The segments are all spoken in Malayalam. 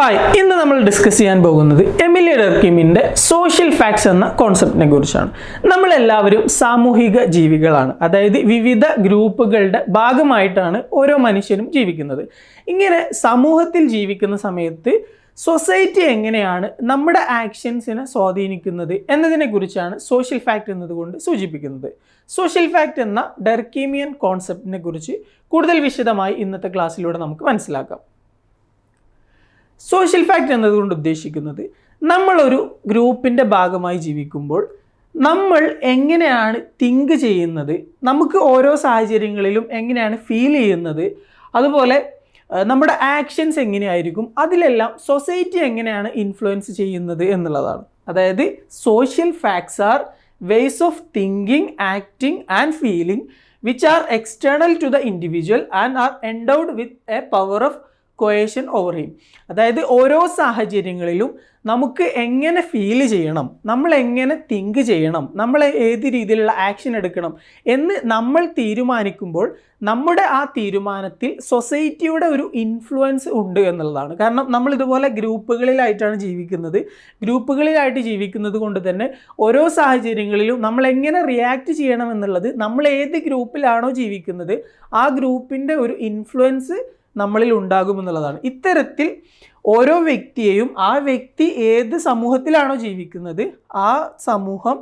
ഹായ്, ഇന്ന് നമ്മൾ ഡിസ്കസ് ചെയ്യാൻ പോകുന്നത് എമിലി ഡർക്കിമിൻ്റെ സോഷ്യൽ ഫാക്ട്സ് എന്ന കോൺസെപ്റ്റിനെ കുറിച്ചാണ്. നമ്മളെല്ലാവരും സാമൂഹിക ജീവികളാണ്. അതായത് വിവിധ ഗ്രൂപ്പുകളുടെ ഭാഗമായിട്ടാണ് ഓരോ മനുഷ്യനും ജീവിക്കുന്നത്. ഇങ്ങനെ സമൂഹത്തിൽ ജീവിക്കുന്ന സമയത്ത് സൊസൈറ്റി എങ്ങനെയാണ് നമ്മുടെ ആക്ഷൻസിനെ സ്വാധീനിക്കുന്നത് എന്നതിനെക്കുറിച്ചാണ് സോഷ്യൽ ഫാക്ട് എന്നതുകൊണ്ട് സൂചിപ്പിക്കുന്നത്. സോഷ്യൽ ഫാക്ട് എന്ന ഡർക്കിമിയൻ കോൺസെപ്റ്റിനെ കുറിച്ച് കൂടുതൽ വിശദമായി ഇന്നത്തെ ക്ലാസ്സിലൂടെ നമുക്ക് മനസ്സിലാക്കാം. സോഷ്യൽ ഫാക്ട് എന്നതുകൊണ്ട് ഉദ്ദേശിക്കുന്നത് നമ്മളൊരു ഗ്രൂപ്പിൻ്റെ ഭാഗമായി ജീവിക്കുമ്പോൾ നമ്മൾ എങ്ങനെയാണ് തിങ്ക് ചെയ്യുന്നത്, നമുക്ക് ഓരോ സാഹചര്യങ്ങളിലും എങ്ങനെയാണ് ഫീൽ ചെയ്യുന്നത്, അതുപോലെ നമ്മുടെ ആക്ഷൻസ് എങ്ങനെയായിരിക്കും, അതിലെല്ലാം സൊസൈറ്റി എങ്ങനെയാണ് ഇൻഫ്ലുവൻസ് ചെയ്യുന്നത് എന്നുള്ളതാണ്. അതായത് social facts are ways of thinking, acting and feeling which are external to the individual and are endowed with a power of coercion over him. അതായത് ഓരോ സാഹചര്യങ്ങളിലും നമുക്ക് എങ്ങനെ ഫീൽ ചെയ്യണം, നമ്മൾ എങ്ങനെ തിങ്ക് ചെയ്യണം, നമ്മൾ ഏത് രീതിയിലുള്ള ആക്ഷൻ എടുക്കണം എന്ന് നമ്മൾ തീരുമാനിക്കുമ്പോൾ നമ്മുടെ ആ തീരുമാനത്തിൽ സൊസൈറ്റിയുടെ ഒരു ഇൻഫ്ലുവൻസ് ഉണ്ട് എന്നുള്ളതാണ്. കാരണം നമ്മൾ ഇതുപോലെ ഗ്രൂപ്പുകളിലായിട്ടാണ് ജീവിക്കുന്നത്. ഗ്രൂപ്പുകളിലായിട്ട് ജീവിക്കുന്നത് കൊണ്ട് തന്നെ ഓരോ സാഹചര്യങ്ങളിലും നമ്മൾ എങ്ങനെ റിയാക്ട് ചെയ്യണം എന്നുള്ളത് നമ്മൾ ഏത് ഗ്രൂപ്പിലാണോ ജീവിക്കുന്നത് ആ ഗ്രൂപ്പിൻ്റെ ഒരു ഇൻഫ്ലുവൻസ് നമ്മളിൽ ഉണ്ടാകുമെന്നുള്ളതാണ്. ഇത്തരത്തിൽ ഓരോ വ്യക്തിയെയും ആ വ്യക്തി ഏത് സമൂഹത്തിലാണോ ജീവിക്കുന്നത് ആ സമൂഹം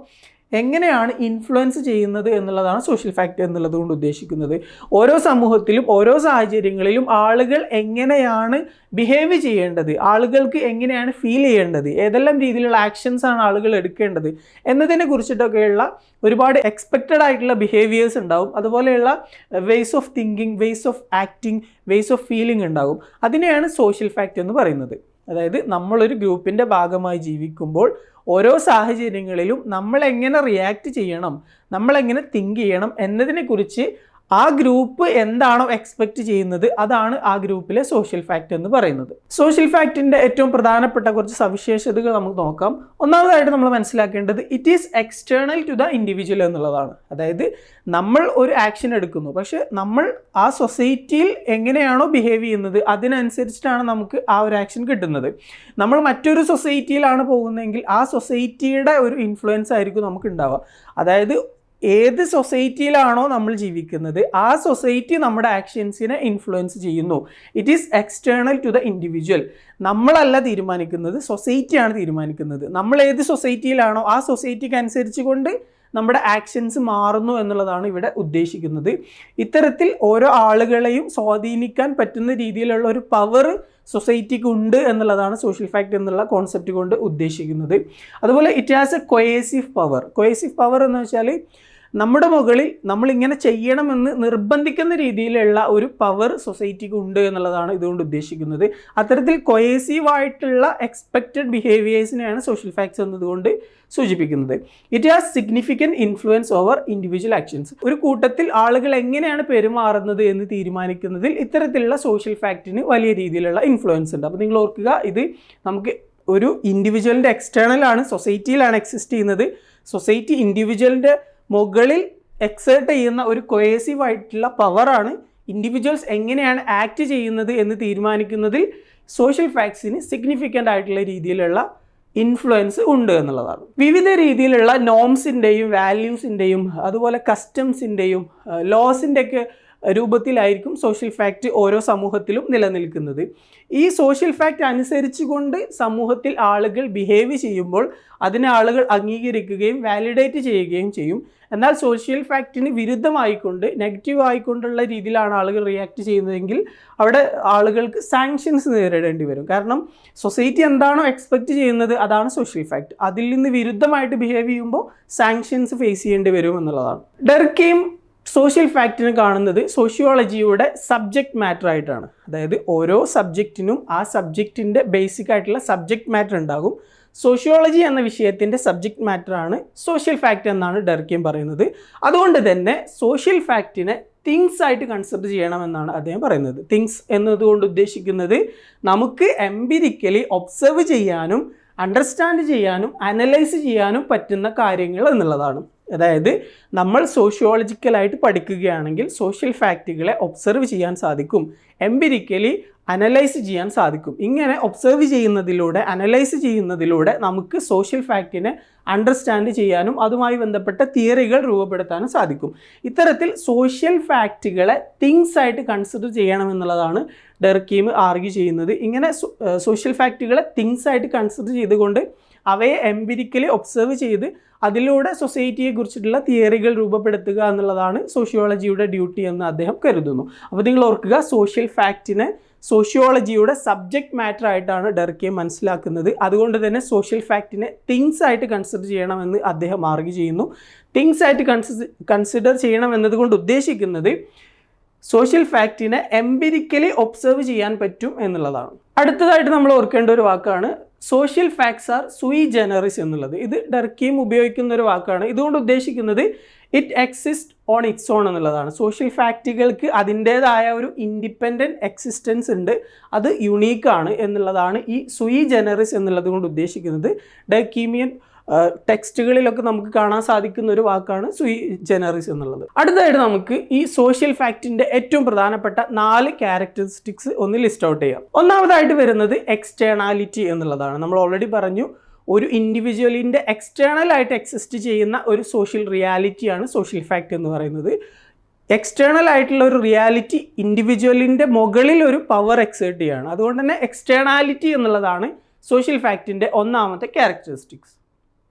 എങ്ങനെയാണ് ഇൻഫ്ലുവൻസ് ചെയ്യുന്നത് എന്നുള്ളതാണ് സോഷ്യൽ ഫാക്ട് എന്നുള്ളത് കൊണ്ട് ഉദ്ദേശിക്കുന്നത്. ഓരോ സമൂഹത്തിലും ഓരോ സാഹചര്യങ്ങളിലും ആളുകൾ എങ്ങനെയാണ് ബിഹേവ് ചെയ്യേണ്ടത്, ആളുകൾക്ക് എങ്ങനെയാണ് ഫീൽ ചെയ്യേണ്ടത്, ഏതെല്ലാം രീതിയിലുള്ള ആക്ഷൻസ് ആണ് ആളുകൾ എടുക്കേണ്ടത് എന്നതിനെ കുറിച്ചിട്ടൊക്കെയുള്ള ഒരുപാട് എക്സ്പെക്റ്റഡ് ആയിട്ടുള്ള ബിഹേവിയേഴ്സ് ഉണ്ടാവും. അതുപോലെയുള്ള vase of thinking, ways of acting, ways of feeling ഉണ്ടാകും. അതിനെയാണ് സോഷ്യൽ ഫാക്ട് എന്ന് പറയുന്നത്. അതായത് നമ്മളൊരു ഗ്രൂപ്പിൻ്റെ ഭാഗമായി ജീവിക്കുമ്പോൾ ഓരോ സാഹചര്യങ്ങളിലും നമ്മൾ എങ്ങനെ റിയാക്ട് ചെയ്യണം, നമ്മളെങ്ങനെ തിങ്ക് ചെയ്യണം എന്നതിനെക്കുറിച്ച് ആ ഗ്രൂപ്പ് എന്താണോ എക്സ്പെക്റ്റ് ചെയ്യുന്നത് അതാണ് ആ ഗ്രൂപ്പിലെ സോഷ്യൽ ഫാക്ട് എന്ന് പറയുന്നത്. സോഷ്യൽ ഫാക്ടിൻ്റെ ഏറ്റവും പ്രധാനപ്പെട്ട കുറച്ച് സവിശേഷതകൾ നമുക്ക് നോക്കാം. ഒന്നാമതായിട്ട് നമ്മൾ മനസ്സിലാക്കേണ്ടത് it is external to the individual എന്നുള്ളതാണ്. അതായത് നമ്മൾ ഒരു ആക്ഷൻ എടുക്കുന്നു, പക്ഷെ നമ്മൾ ആ സൊസൈറ്റിയിൽ എങ്ങനെയാണോ ബിഹേവ് ചെയ്യുന്നത് അതിനനുസരിച്ചിട്ടാണ് നമുക്ക് ആ ഒരു ആക്ഷൻ കിട്ടുന്നത്. നമ്മൾ മറ്റൊരു സൊസൈറ്റിയിലാണ് പോകുന്നതെങ്കിൽ ആ സൊസൈറ്റിയുടെ ഒരു ഇൻഫ്ലുവൻസ് ആയിരിക്കും നമുക്ക് ഉണ്ടാവുക. അതായത് ഏത് സൊസൈറ്റിയിലാണോ നമ്മൾ ജീവിക്കുന്നത് ആ സൊസൈറ്റി നമ്മുടെ ആക്ഷൻസിനെ ഇൻഫ്ലുവൻസ് ചെയ്യുന്നു. It is external to the individual. നമ്മളല്ല തീരുമാനിക്കുന്നത്, സൊസൈറ്റിയാണ് തീരുമാനിക്കുന്നത്. നമ്മൾ ഏത് സൊസൈറ്റിയിലാണോ ആ സൊസൈറ്റിക്ക് അനുസരിച്ച് കൊണ്ട് നമ്മുടെ ആക്ഷൻസ് മാറുന്നു എന്നുള്ളതാണ് ഇവിടെ ഉദ്ദേശിക്കുന്നത്. ഇത്തരത്തിൽ ഓരോ ആളുകളെയും സ്വാധീനിക്കാൻ പറ്റുന്ന രീതിയിലുള്ള ഒരു പവർ സൊസൈറ്റിക്ക് ഉണ്ട് എന്നുള്ളതാണ് സോഷ്യൽ ഫാക്ട് എന്നുള്ള കോൺസെപ്റ്റ് കൊണ്ട് ഉദ്ദേശിക്കുന്നത്. അതുപോലെ it has a cohesive power. Cohesive power എന്ന് വെച്ചാൽ നമ്മുടെ മുകളിൽ നമ്മളിങ്ങനെ ചെയ്യണമെന്ന് നിർബന്ധിക്കുന്ന രീതിയിലുള്ള ഒരു പവർ സൊസൈറ്റിക്ക് ഉണ്ട് എന്നുള്ളതാണ് ഇതുകൊണ്ട് ഉദ്ദേശിക്കുന്നത്. അത്തരത്തിൽ കൊയേസീവായിട്ടുള്ള എക്സ്പെക്റ്റഡ് ബിഹേവിയേഴ്സിനെയാണ് സോഷ്യൽ ഫാക്ട്സ് എന്നതുകൊണ്ട് സൂചിപ്പിക്കുന്നത്. It has significant influence over individual actions. ഒരു കൂട്ടത്തിൽ ആളുകൾ എങ്ങനെയാണ് പെരുമാറുന്നത് എന്ന് തീരുമാനിക്കുന്നതിൽ ഇത്തരത്തിലുള്ള സോഷ്യൽ ഫാക്റ്റിന് വലിയ രീതിയിലുള്ള ഇൻഫ്ലുവൻസ് ഉണ്ട്. അപ്പോൾ നിങ്ങൾ ഓർക്കുക, ഇത് നമുക്ക് ഒരു ഇൻഡിവിജ്വലിൻ്റെ എക്സ്റ്റേണൽ ആണ്, സൊസൈറ്റിയിലാണ് എക്സിസ്റ്റ് ചെയ്യുന്നത്. സൊസൈറ്റി ഇൻഡിവിജ്വലിൻ്റെ മുകളിൽ എക്സേർട്ട് ചെയ്യുന്ന ഒരു കൊയേസീവ് ആയിട്ടുള്ള പവറാണ്. ഇൻഡിവിജ്വൽസ് എങ്ങനെയാണ് ആക്ട് ചെയ്യുന്നത് എന്ന് തീരുമാനിക്കുന്നതിൽ സോഷ്യൽ ഫാക്ട്സിന് സിഗ്നിഫിക്കൻ്റ് ആയിട്ടുള്ള രീതിയിലുള്ള ഇൻഫ്ലുവൻസ് ഉണ്ട് എന്നുള്ളതാണ്. വിവിധ രീതിയിലുള്ള നോംസിൻ്റെയും വാല്യൂസിൻ്റെയും അതുപോലെ കസ്റ്റംസിൻ്റെയും ലോസിൻ്റെയൊക്കെ രൂപത്തിലായിരിക്കും സോഷ്യൽ ഫാക്ട് ഓരോ സമൂഹത്തിലും നിലനിൽക്കുന്നത്. ഈ സോഷ്യൽ ഫാക്ട് അനുസരിച്ച് കൊണ്ട് സമൂഹത്തിൽ ആളുകൾ ബിഹേവ് ചെയ്യുമ്പോൾ അതിനെ ആളുകൾ അംഗീകരിക്കുകയും വാലിഡേറ്റ് ചെയ്യുകയും ചെയ്യും. എന്നാൽ സോഷ്യൽ ഫാക്റ്റിന് വിരുദ്ധമായിക്കൊണ്ട് നെഗറ്റീവ് ആയിക്കൊണ്ടുള്ള രീതിയിലാണ് ആളുകൾ റിയാക്ട് ചെയ്യുന്നതെങ്കിൽ അവിടെ ആളുകൾക്ക് സാങ്ഷൻസ് നേരിടേണ്ടി വരും. കാരണം സൊസൈറ്റി എന്താണോ എക്സ്പെക്റ്റ് ചെയ്യുന്നത് അതാണ് സോഷ്യൽ ഫാക്ട്. അതിൽ നിന്ന് വിരുദ്ധമായിട്ട് ബിഹേവ് ചെയ്യുമ്പോൾ സാങ്ഷൻസ് ഫേസ് ചെയ്യേണ്ടി വരും എന്നുള്ളതാണ്. ഡർക്കിം സോഷ്യൽ ഫാക്റ്റിനെ കാണുന്നത് സോഷ്യോളജിയുടെ സബ്ജക്റ്റ് മാറ്റർ ആയിട്ടാണ്. അതായത് ഓരോ സബ്ജക്റ്റിനും ആ സബ്ജക്റ്റിൻ്റെ ബേസിക് ആയിട്ടുള്ള സബ്ജക്റ്റ് മാറ്റർ ഉണ്ടാകും. സോഷ്യോളജി എന്ന വിഷയത്തിൻ്റെ സബ്ജക്റ്റ് മാറ്ററാണ് സോഷ്യൽ ഫാക്റ്റ് എന്നാണ് ഡർക്കിം പറയുന്നത്. അതുകൊണ്ട് തന്നെ സോഷ്യൽ ഫാക്റ്റിനെ തിങ്സ് ആയിട്ട് കൺസിഡർ ചെയ്യണമെന്നാണ് അദ്ദേഹം പറയുന്നത്. തിങ്സ് എന്നതുകൊണ്ട് ഉദ്ദേശിക്കുന്നത് നമുക്ക് എംപിരിക്കലി ഒബ്സർവ് ചെയ്യാനും അണ്ടർസ്റ്റാൻഡ് ചെയ്യാനും അനലൈസ് ചെയ്യാനും പറ്റുന്ന കാര്യങ്ങൾ എന്നുള്ളതാണ്. അതായത് നമ്മൾ സോഷ്യോളജിക്കലായിട്ട് പഠിക്കുകയാണെങ്കിൽ സോഷ്യൽ ഫാക്റ്റുകളെ ഒബ്സർവ് ചെയ്യാൻ സാധിക്കും, എംപിരിക്കലി അനലൈസ് ചെയ്യാൻ സാധിക്കും. ഇങ്ങനെ ഒബ്സർവ് ചെയ്യുന്നതിലൂടെ, അനലൈസ് ചെയ്യുന്നതിലൂടെ നമുക്ക് സോഷ്യൽ ഫാക്റ്റിനെ അണ്ടർസ്റ്റാൻഡ് ചെയ്യാനും അതുമായി ബന്ധപ്പെട്ട തിയറികൾ രൂപപ്പെടുത്താനും സാധിക്കും. ഇത്തരത്തിൽ സോഷ്യൽ ഫാക്റ്റുകളെ തിങ്സ് ആയിട്ട് കൺസിഡർ ചെയ്യണമെന്നുള്ളതാണ് ഡർക്കീം ആർഗ്യൂ ചെയ്യുന്നത്. ഇങ്ങനെ സോഷ്യൽ ഫാക്റ്റുകളെ തിങ്സ് ആയിട്ട് കൺസിഡർ ചെയ്തുകൊണ്ട് അവയെ എംപിരിക്കലി ഒബ്സർവ് ചെയ്ത് അതിലൂടെ സൊസൈറ്റിയെ കുറിച്ചിട്ടുള്ള തിയറികൾ രൂപപ്പെടുത്തുക എന്നുള്ളതാണ് സോഷ്യോളജിയുടെ ഡ്യൂട്ടി എന്ന് അദ്ദേഹം കരുതുന്നു. അപ്പോൾ നിങ്ങൾ ഓർക്കുക, സോഷ്യൽ ഫാക്റ്റിനെ സോഷ്യോളജിയുടെ സബ്ജക്റ്റ് മാറ്റർ ആയിട്ടാണ് ഡർക്കീം മനസ്സിലാക്കുന്നത്. അതുകൊണ്ട് തന്നെ സോഷ്യൽ ഫാക്റ്റിനെ തിങ്സ് ആയിട്ട് കൺസിഡർ ചെയ്യണമെന്ന് അദ്ദേഹം ആർഗ്യൂ ചെയ്യുന്നു. തിങ്സ് ആയിട്ട് കൺസിഡർ ചെയ്യണം എന്നതുകൊണ്ട് ഉദ്ദേശിക്കുന്നത് സോഷ്യൽ ഫാക്റ്റിനെ എംപിരിക്കലി ഒബ്സർവ് ചെയ്യാൻ പറ്റും എന്നുള്ളതാണ്. അടുത്തതായിട്ട് നമ്മൾ ഓർക്കേണ്ട ഒരു വാക്കാണ് സോഷ്യൽ ഫാക്ട്സ് ആർ സുയി ജനറിസ് എന്നുള്ളത്. ഇത് ഡർക്കീം ഉപയോഗിക്കുന്ന ഒരു വാക്കാണ്. ഇതുകൊണ്ട് ഉദ്ദേശിക്കുന്നത് it exist on its on എന്നുള്ളതാണ്. സോഷ്യൽ ഫാക്റ്റുകൾക്ക് അതിൻ്റേതായ ഒരു ഇൻഡിപെൻഡൻറ്റ് എക്സിസ്റ്റൻസ് ഉണ്ട്, അത് യുണീക്കാണ് എന്നുള്ളതാണ് ഈ സുയി ജനറിസ് എന്നുള്ളത് കൊണ്ട് ഉദ്ദേശിക്കുന്നത്. ഡർക്കീമിയൻ ടെക്സ്റ്റുകളിലൊക്കെ നമുക്ക് കാണാൻ സാധിക്കുന്ന ഒരു വാക്കാണ് സുയി ജനറിസ് എന്നുള്ളത്. അടുത്തതായിട്ട് നമുക്ക് ഈ സോഷ്യൽ ഫാക്റ്റിൻ്റെ ഏറ്റവും പ്രധാനപ്പെട്ട 4 ക്യാരക്ടറിസ്റ്റിക്സ് ഒന്ന് ലിസ്റ്റ് ഔട്ട് ചെയ്യാം. ഒന്നാമതായിട്ട് വരുന്നത് എക്സ്റ്റേണാലിറ്റി എന്നുള്ളതാണ്. നമ്മൾ ഓൾറെഡി പറഞ്ഞു, ഒരു ഇൻഡിവിജ്വലിൻ്റെ എക്സ്റ്റേണൽ ആയിട്ട് എക്സിസ്റ്റ് ചെയ്യുന്ന ഒരു സോഷ്യൽ റിയാലിറ്റിയാണ് സോഷ്യൽ ഫാക്റ്റ് എന്ന് പറയുന്നത്. എക്സ്റ്റേണൽ ആയിട്ടുള്ള ഒരു റിയാലിറ്റി ഇൻഡിവിജ്വലിൻ്റെ മുകളിൽ ഒരു പവർ എക്സേർട്ട് ചെയ്യുകയാണ്. അതുകൊണ്ട് തന്നെ എക്സ്റ്റേണാലിറ്റി എന്നുള്ളതാണ് സോഷ്യൽ ഫാക്റ്റിൻ്റെ ഒന്നാമത്തെ ക്യാരക്ടറിസ്റ്റിക്സ്.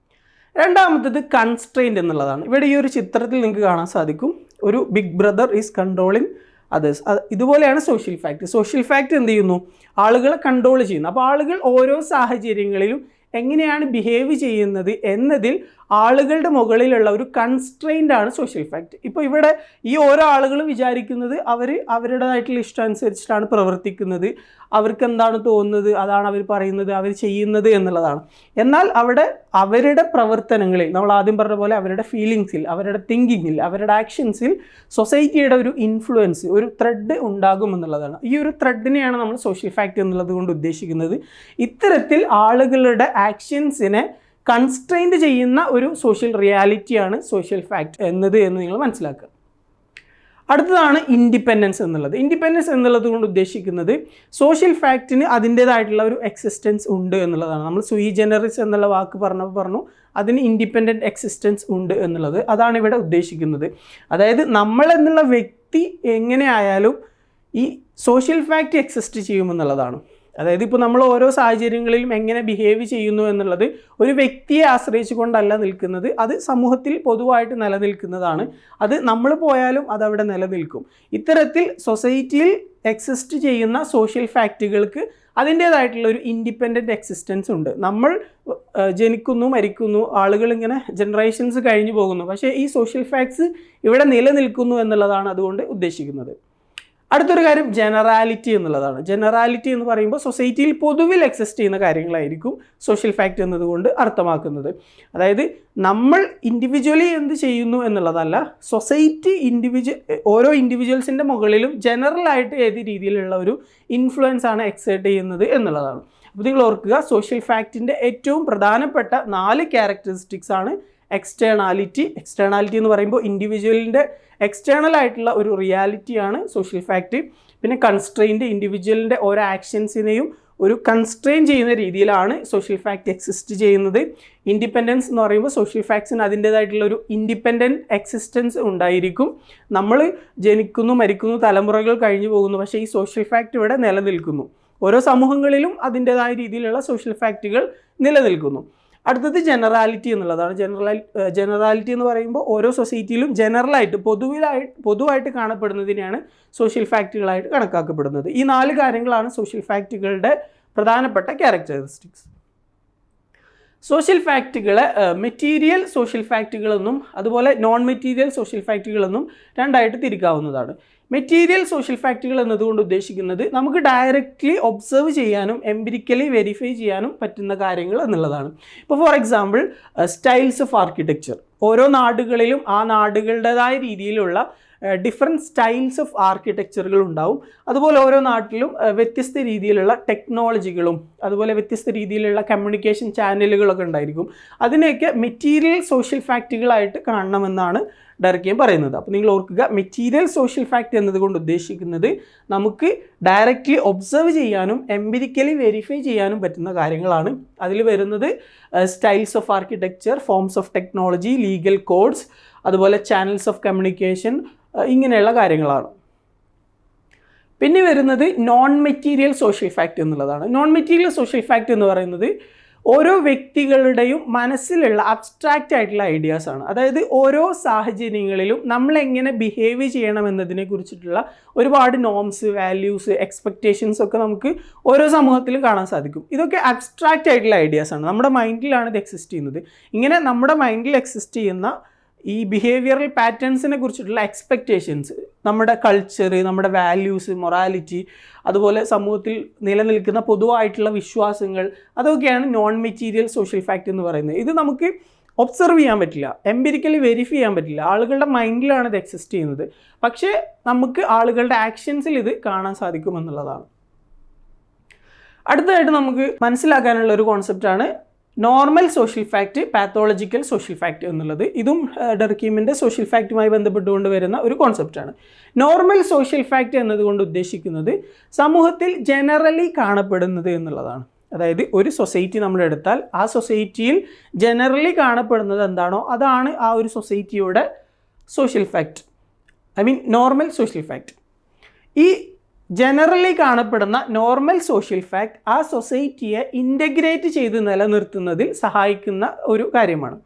രണ്ടാമത്തത് കൺസ്ട്രെയിൻറ്റ് എന്നുള്ളതാണ്. ഇവിടെ ഈ ഒരു ചിത്രത്തിൽ നിങ്ങൾക്ക് കാണാൻ സാധിക്കും, ഒരു big brother is controlling others. ഇതുപോലെയാണ് സോഷ്യൽ ഫാക്റ്റ്. സോഷ്യൽ ഫാക്റ്റ് എന്ത് ചെയ്യുന്നു? ആളുകളെ കൺട്രോൾ ചെയ്യുന്നു. അപ്പോൾ ആളുകൾ ഓരോ സാഹചര്യങ്ങളിലും എങ്ങനെയാണ് ബിഹേവ് ചെയ്യുന്നത് എന്നതിൽ ആളുകളുടെ മുകളിലുള്ള ഒരു കൺസ്ട്രെയിൻ്റ് ആണ് സോഷ്യൽ ഫാക്റ്റ്. ഇപ്പോൾ ഇവിടെ ഈ ഓരോ ആളുകളും വിചാരിക്കുന്നത് അവരുടേതായിട്ടുള്ള ഇഷ്ടം അനുസരിച്ചിട്ടാണ് പ്രവർത്തിക്കുന്നത്, അവർക്ക് എന്താണ് തോന്നുന്നത് അതാണ് അവർ പറയുന്നത്, അവർ ചെയ്യുന്നത് എന്നുള്ളതാണ്. എന്നാൽ അവിടെ അവരുടെ പ്രവർത്തനങ്ങളിൽ, നമ്മൾ ആദ്യം പറഞ്ഞ പോലെ അവരുടെ ഫീലിങ്സിൽ, അവരുടെ തിങ്കിങ്ങിൽ, അവരുടെ ആക്ഷൻസിൽ സൊസൈറ്റിയുടെ ഒരു ഇൻഫ്ലുവൻസ്, ഒരു ത്രെഡ് ഉണ്ടാകും എന്നുള്ളതാണ്. ഈ ഒരു ത്രെഡിനെയാണ് നമ്മൾ സോഷ്യൽ ഫാക്റ്റ് എന്നുള്ളത് കൊണ്ട് ഉദ്ദേശിക്കുന്നത്. ഇത്തരത്തിൽ ആളുകളുടെ ആക്ഷൻസിനെ കൺസ്ട്രെയിൻറ്റ് ചെയ്യുന്ന ഒരു സോഷ്യൽ റിയാലിറ്റിയാണ് സോഷ്യൽ ഫാക്റ്റ് എന്ന് നിങ്ങൾ മനസ്സിലാക്കുക. അടുത്തതാണ് ഇൻഡിപെൻഡൻസ് എന്നുള്ളത്. ഇൻഡിപെൻഡൻസ് എന്നുള്ളത് കൊണ്ട് ഉദ്ദേശിക്കുന്നത് സോഷ്യൽ ഫാക്റ്റിന് അതിൻ്റേതായിട്ടുള്ള ഒരു എക്സിസ്റ്റൻസ് ഉണ്ട് എന്നുള്ളതാണ്. നമ്മൾ സുയി ജനറിസ് എന്നുള്ള വാക്ക് പറഞ്ഞു അതിന് ഇൻഡിപെൻഡൻറ്റ് എക്സിസ്റ്റൻസ് ഉണ്ട് എന്നുള്ളത്, അതാണ് ഇവിടെ ഉദ്ദേശിക്കുന്നത്. അതായത് നമ്മൾ എന്നുള്ള വ്യക്തി എങ്ങനെയായാലും ഈ സോഷ്യൽ ഫാക്റ്റ് എക്സിസ്റ്റ് ചെയ്യുമെന്നുള്ളതാണ്. അതായത് ഇപ്പോൾ നമ്മൾ ഓരോ സാഹചര്യങ്ങളിലും എങ്ങനെ ബിഹേവ് ചെയ്യുന്നു എന്നുള്ളത് ഒരു വ്യക്തിയെ ആശ്രയിച്ചു കൊണ്ടല്ല നിൽക്കുന്നത്, അത് സമൂഹത്തിൽ പൊതുവായിട്ട് നിലനിൽക്കുന്നതാണ്. അത് നമ്മൾ പോയാലും അതവിടെ നിലനിൽക്കും. ഇത്തരത്തിൽ സൊസൈറ്റിയിൽ എക്സിസ്റ്റ് ചെയ്യുന്ന സോഷ്യൽ ഫാക്റ്റുകൾക്ക് അതിൻ്റേതായിട്ടുള്ള ഒരു ഇൻഡിപെൻഡൻറ്റ് എക്സിസ്റ്റൻസ് ഉണ്ട്. നമ്മൾ ജനിക്കുന്നു, മരിക്കുന്നു, ആളുകൾ ഇങ്ങനെ ജനറേഷൻസ് കഴിഞ്ഞു പോകുന്നു, പക്ഷേ ഈ സോഷ്യൽ ഫാക്ട്സ് ഇവിടെ നിലനിൽക്കുന്നു എന്നുള്ളതാണ് അതുകൊണ്ട് ഉദ്ദേശിക്കുന്നത്. അടുത്തൊരു കാര്യം ജനറാലിറ്റി എന്നുള്ളതാണ്. ജനറാലിറ്റി എന്ന് പറയുമ്പോൾ സൊസൈറ്റിയിൽ പൊതുവിൽ എക്സിസ്റ്റ് ചെയ്യുന്ന കാര്യങ്ങളായിരിക്കും സോഷ്യൽ ഫാക്റ്റ് എന്നതുകൊണ്ട് അർത്ഥമാക്കുന്നത്. അതായത് നമ്മൾ ഇൻഡിവിജ്വലി എന്ത് ചെയ്യുന്നു എന്നുള്ളതല്ല, സൊസൈറ്റി ഓരോ ഇൻഡിവിജ്വൽസിൻ്റെ മുകളിലും ജനറലായിട്ട് ഏത് രീതിയിലുള്ള ഒരു ഇൻഫ്ലുവൻസ് ആണ് എക്സേർട്ട് ചെയ്യുന്നത് എന്നുള്ളതാണ്. അപ്പോൾ നിങ്ങൾ ഓർക്കുക, സോഷ്യൽ ഫാക്റ്റിൻ്റെ ഏറ്റവും പ്രധാനപ്പെട്ട 4 ക്യാരക്ടറിസ്റ്റിക്സ് ആണ് എക്സ്റ്റേണാലിറ്റി എന്ന് പറയുമ്പോൾ ഇൻഡിവിജ്വലിൻ്റെ എക്സ്റ്റേണൽ ആയിട്ടുള്ള ഒരു റിയാലിറ്റിയാണ് സോഷ്യൽ ഫാക്റ്റ്. പിന്നെ കൺസ്ട്രെയിൻറ്റ്, ഇൻഡിവിജ്വലിൻ്റെ ഓരോ ആക്ഷൻസിനെയും ഒരു കൺസ്ട്രെയിൻ ചെയ്യുന്ന രീതിയിലാണ് സോഷ്യൽ ഫാക്റ്റ് എക്സിസ്റ്റ് ചെയ്യുന്നത്. ഇൻഡിപെൻഡൻസ് എന്ന് പറയുമ്പോൾ സോഷ്യൽ ഫാക്ട്സിന് അതിൻ്റേതായിട്ടുള്ള ഒരു ഇൻഡിപെൻഡൻറ്റ് എക്സിസ്റ്റൻസ് ഉണ്ടായിരിക്കും. നമ്മൾ ജനിക്കുന്നു, മരിക്കുന്നു, തലമുറകൾ കഴിഞ്ഞു പോകുന്നു, പക്ഷേ ഈ സോഷ്യൽ ഫാക്റ്റ് ഇവിടെ നിലനിൽക്കുന്നു. ഓരോ സമൂഹങ്ങളിലും അതിൻ്റേതായ രീതിയിലുള്ള സോഷ്യൽ ഫാക്റ്റുകൾ നിലനിൽക്കുന്നു. അടുത്തത് ജനറാലിറ്റി എന്നുള്ളതാണ്. ജനറാലിറ്റി എന്ന് പറയുമ്പോൾ ഓരോ സൊസൈറ്റിയിലും ജനറലായിട്ട് പൊതുവായിട്ട് കാണപ്പെടുന്നതിനെയാണ് സോഷ്യൽ ഫാക്റ്റുകളായിട്ട് കണക്കാക്കപ്പെടുന്നത്. ഈ 4 കാര്യങ്ങളാണ് സോഷ്യൽ ഫാക്റ്റുകളുടെ പ്രധാനപ്പെട്ട ക്യാരക്ടറിസ്റ്റിക്സ്. സോഷ്യൽ ഫാക്റ്റുകളെ മെറ്റീരിയൽ സോഷ്യൽ ഫാക്റ്റുകളെന്നും അതുപോലെ നോൺ മെറ്റീരിയൽ സോഷ്യൽ ഫാക്റ്റുകളെന്നും രണ്ടായിട്ട് തിരിക്കാവുന്നതാണ്. മെറ്റീരിയൽ സോഷ്യൽ ഫാക്റ്റുകൾ എന്നതുകൊണ്ട് ഉദ്ദേശിക്കുന്നത് നമുക്ക് ഡയറക്റ്റ്ലി ഒബ്സർവ് ചെയ്യാനും എംപിരിക്കലി വെരിഫൈ ചെയ്യാനും പറ്റുന്ന കാര്യങ്ങൾ എന്നുള്ളതാണ്. ഇപ്പോൾ for example styles of architecture. ഓരോ നാടുകളിലും ആ നാടുകളുടേതായ രീതിയിലുള്ള ഡിഫറെൻറ്റ് സ്റ്റൈൽസ് ഓഫ് ആർക്കിടെക്ചറുകൾ ഉണ്ടാവും. അതുപോലെ ഓരോ നാട്ടിലും വ്യത്യസ്ത രീതിയിലുള്ള ടെക്നോളജികളും അതുപോലെ വ്യത്യസ്ത രീതിയിലുള്ള കമ്മ്യൂണിക്കേഷൻ ചാനലുകളൊക്കെ ഉണ്ടായിരിക്കും. അതിനെയൊക്കെ മെറ്റീരിയൽ സോഷ്യൽ ഫാക്റ്റുകളായിട്ട് കാണണമെന്നാണ് ഡർക്കീം പറയുന്നത്. അപ്പോൾ നിങ്ങൾ ഓർക്കുക, മെറ്റീരിയൽ സോഷ്യൽ ഫാക്റ്റ് എന്നതുകൊണ്ട് ഉദ്ദേശിക്കുന്നത് നമുക്ക് ഡയറക്റ്റ്ലി ഒബ്സർവ് ചെയ്യാനും എംപിരിക്കലി വെരിഫൈ ചെയ്യാനും പറ്റുന്ന കാര്യങ്ങളാണ്. അതിൽ വരുന്നത് styles of architecture, forms of technology, legal codes, അതുപോലെ ചാനൽസ് ഓഫ് കമ്മ്യൂണിക്കേഷൻ, ഇങ്ങനെയുള്ള കാര്യങ്ങളാണ്. പിന്നെ വരുന്നത് നോൺ മെറ്റീരിയൽ സോഷ്യൽ ഫാക്റ്റ് എന്നുള്ളതാണ്. നോൺ മെറ്റീരിയൽ സോഷ്യൽ ഫാക്റ്റ് എന്ന് പറയുന്നത് ഓരോ വ്യക്തികളുടെയും മനസ്സിലുള്ള അബ്സ്ട്രാക്റ്റ് ആയിട്ടുള്ള ഐഡിയാസാണ്. അതായത് ഓരോ സാഹചര്യങ്ങളിലും നമ്മളെങ്ങനെ ബിഹേവ് ചെയ്യണം എന്നതിനെ കുറിച്ചിട്ടുള്ള ഒരുപാട് നോംസ്, വാല്യൂസ്, എക്സ്പെക്റ്റേഷൻസ് ഒക്കെ നമുക്ക് ഓരോ സമൂഹത്തിലും കാണാൻ സാധിക്കും. ഇതൊക്കെ അബ്സ്ട്രാക്റ്റ് ആയിട്ടുള്ള ഐഡിയാസാണ്. നമ്മുടെ മൈൻഡിലാണ് ഇത് എക്സിസ്റ്റ് ചെയ്യുന്നത്. ഇങ്ങനെ നമ്മുടെ മൈൻഡിൽ എക്സിസ്റ്റ് ചെയ്യുന്ന ഈ ബിഹേവിയറൽ പാറ്റേൺസിനെ കുറിച്ചിട്ടുള്ള എക്സ്പെക്റ്റേഷൻസ്, നമ്മുടെ കൾച്ചർ, നമ്മുടെ വാല്യൂസ്, മൊറാലിറ്റി, അതുപോലെ സമൂഹത്തിൽ നിലനിൽക്കുന്ന പൊതുവായിട്ടുള്ള വിശ്വാസങ്ങൾ, അതൊക്കെയാണ് നോൺ മെറ്റീരിയൽ സോഷ്യൽ ഫാക്റ്റ് എന്ന് പറയുന്നത്. ഇത് നമുക്ക് ഒബ്സർവ് ചെയ്യാൻ പറ്റില്ല, എംപിരിക്കലി വെരിഫൈ ചെയ്യാൻ പറ്റില്ല. ആളുകളുടെ മൈൻഡിലാണ് ഇത് എക്സിസ്റ്റ് ചെയ്യുന്നത്. പക്ഷേ നമുക്ക് ആളുകളുടെ ആക്ഷൻസിൽ ഇത് കാണാൻ സാധിക്കുമെന്നുള്ളതാണ്. അടുത്തതായിട്ട് നമുക്ക് മനസ്സിലാക്കാനുള്ള ഒരു കോൺസെപ്റ്റാണ് normal social fact, pathological social fact എന്നുള്ളത്. ഇതും ഡർക്കീമിൻ്റെ സോഷ്യൽ ഫാക്റ്റുമായി ബന്ധപ്പെട്ടുകൊണ്ട് വരുന്ന ഒരു കോൺസെപ്റ്റാണ്. നോർമൽ സോഷ്യൽ ഫാക്റ്റ് എന്നതുകൊണ്ട് ഉദ്ദേശിക്കുന്നത് സമൂഹത്തിൽ ജനറലി കാണപ്പെടുന്നത് എന്നുള്ളതാണ്. അതായത് ഒരു സൊസൈറ്റി നമ്മൾ എടുത്താൽ ആ സൊസൈറ്റിയിൽ ജനറലി കാണപ്പെടുന്നത് എന്താണോ അതാണ് ആ ഒരു സൊസൈറ്റിയുടെ social fact, normal social fact. ഈ ജനറലി കാണപ്പെടുന്ന നോർമൽ സോഷ്യൽ ഫാക്റ്റ് ആ സൊസൈറ്റിയെ ഇൻ്റഗ്രേറ്റ് ചെയ്ത് നിലനിർത്തുന്നതിൽ സഹായിക്കുന്ന ഒരു കാര്യമാണ്.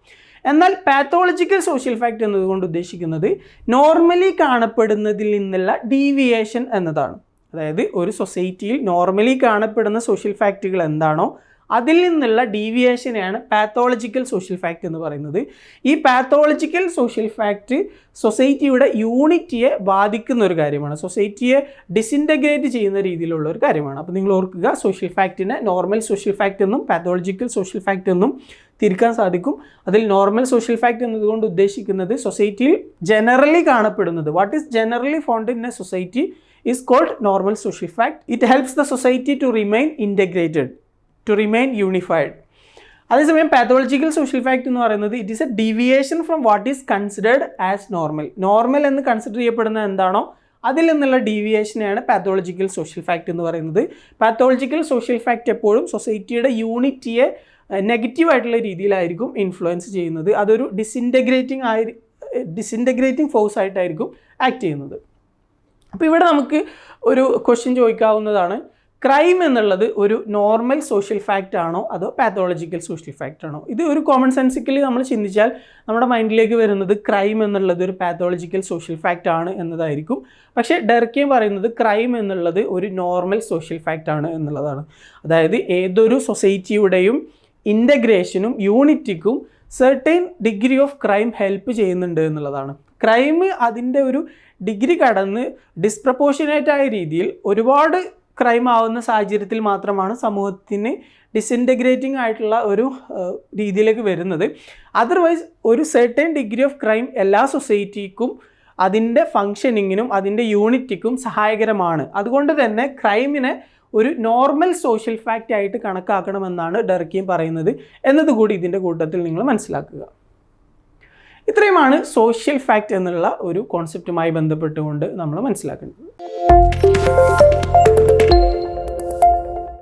എന്നാൽ പാത്തോളജിക്കൽ സോഷ്യൽ ഫാക്റ്റ് എന്നതുകൊണ്ട് ഉദ്ദേശിക്കുന്നത് നോർമലി കാണപ്പെടുന്നതിൽ നിന്നുള്ള ഡീവിയേഷൻ എന്നതാണ്. അതായത് ഒരു സൊസൈറ്റിയിൽ നോർമലി കാണപ്പെടുന്ന സോഷ്യൽ ഫാക്റ്റുകൾ എന്താണോ അതിൽ നിന്നുള്ള ഡീവിയേഷനെയാണ് പാത്തോളജിക്കൽ സോഷ്യൽ ഫാക്റ്റ് എന്ന് പറയുന്നത്. ഈ പാത്തോളജിക്കൽ സോഷ്യൽ ഫാക്റ്റ് സൊസൈറ്റിയുടെ യൂണിറ്റിയെ ബാധിക്കുന്ന ഒരു കാര്യമാണ്, സൊസൈറ്റിയെ ഡിസിൻറ്റഗ്രേറ്റ് ചെയ്യുന്ന രീതിയിലുള്ള ഒരു കാര്യമാണ്. അപ്പോൾ നിങ്ങൾ ഓർക്കുക, സോഷ്യൽ ഫാക്റ്റിനെ നോർമൽ സോഷ്യൽ ഫാക്റ്റ് എന്നും പാത്തോളജിക്കൽ സോഷ്യൽ ഫാക്റ്റ് എന്നും തിരിക്കാൻ സാധിക്കും. അതിൽ നോർമൽ സോഷ്യൽ ഫാക്റ്റ് എന്നതുകൊണ്ട് ഉദ്ദേശിക്കുന്നത് സൊസൈറ്റിയിൽ ജനറലി കാണപ്പെടുന്നത്, what is generally found in a society is called normal social fact. It helps the society to remain integrated, to remain unified. അതേസമയം പാത്തോളജിക്കൽ സോഷ്യൽ ഫാക്റ്റ് എന്ന് പറയുന്നത് it is a deviation from what is considered as normal. Normal എന്ന് കൺസിഡർ ചെയ്യപ്പെടുന്ന എന്താണോ അതിൽ നിന്നുള്ള ഡീവിയേഷനെയാണ് പാത്തോളജിക്കൽ സോഷ്യൽ ഫാക്റ്റ് എന്ന് പറയുന്നത്. പാത്തോളജിക്കൽ സോഷ്യൽ ഫാക്റ്റ് എപ്പോഴും സൊസൈറ്റിയുടെ യൂണിറ്റിയെ നെഗറ്റീവായിട്ടുള്ള രീതിയിലായിരിക്കും ഇൻഫ്ലുവൻസ് ചെയ്യുന്നത്. അതൊരു ഡിസിൻറ്റഗ്രേറ്റിംഗ് ഫോഴ്സ് ആയിട്ടായിരിക്കും ആക്ട് ചെയ്യുന്നത്. അപ്പോൾ ഇവിടെ നമുക്ക് ഒരു ക്വസ്റ്റ്യൻ ചോദിക്കാവുന്നതാണ്, ക്രൈം എന്നുള്ളത് ഒരു നോർമൽ സോഷ്യൽ ഫാക്റ്റ് ആണോ അതോ പാത്തോളജിക്കൽ സോഷ്യൽ ഫാക്റ്റ് ആണോ? ഇത് ഒരു കോമൺ സെൻസിക്കലി നമ്മൾ ചിന്തിച്ചാൽ നമ്മുടെ മൈൻഡിലേക്ക് വരുന്നത് ക്രൈം എന്നുള്ളത് ഒരു പാത്തോളജിക്കൽ സോഷ്യൽ ഫാക്റ്റ് ആണ് എന്നതായിരിക്കും. പക്ഷേ ഡർക്കീം പറയുന്നത് ക്രൈം എന്നുള്ളത് ഒരു നോർമൽ സോഷ്യൽ ഫാക്റ്റ് ആണ് എന്നുള്ളതാണ്. അതായത് ഏതൊരു സൊസൈറ്റിയുടെയും ഇൻ്റഗ്രേഷനും യൂണിറ്റിക്കും certain degree of crime help ചെയ്യുന്നുണ്ട് എന്നുള്ളതാണ്. ക്രൈം അതിൻ്റെ ഒരു ഡിഗ്രി കടന്ന് ഡിസ്പ്രപ്പോർഷനേറ്റായ രീതിയിൽ ഒരുപാട് ക്രൈം ആവുന്ന സാഹചര്യത്തിൽ മാത്രമാണ് സമൂഹത്തിന് ഡിസിൻറ്റഗ്രേറ്റിംഗ് ആയിട്ടുള്ള ഒരു രീതിയിലേക്ക് വരുന്നത്. അതർവൈസ് ഒരു സെർട്ടൈൻ ഡിഗ്രി ഓഫ് ക്രൈം എല്ലാ സൊസൈറ്റിക്കും അതിൻ്റെ ഫങ്ഷനിങ്ങിനും അതിൻ്റെ യൂണിറ്റിക്കും സഹായകരമാണ്. അതുകൊണ്ട് തന്നെ ക്രൈമിനെ ഒരു നോർമൽ സോഷ്യൽ ഫാക്റ്റ് ആയിട്ട് കണക്കാക്കണമെന്നാണ് ഡർക്കീം പറയുന്നത് എന്നതുകൂടി ഇതിൻ്റെ കൂട്ടത്തിൽ നിങ്ങൾ മനസ്സിലാക്കുക. ഇത്രയുമാണ് സോഷ്യൽ ഫാക്റ്റ് എന്നുള്ള ഒരു കോൺസെപ്റ്റുമായി ബന്ധപ്പെട്ടുകൊണ്ട് നമ്മൾ മനസ്സിലാക്കേണ്ടത്.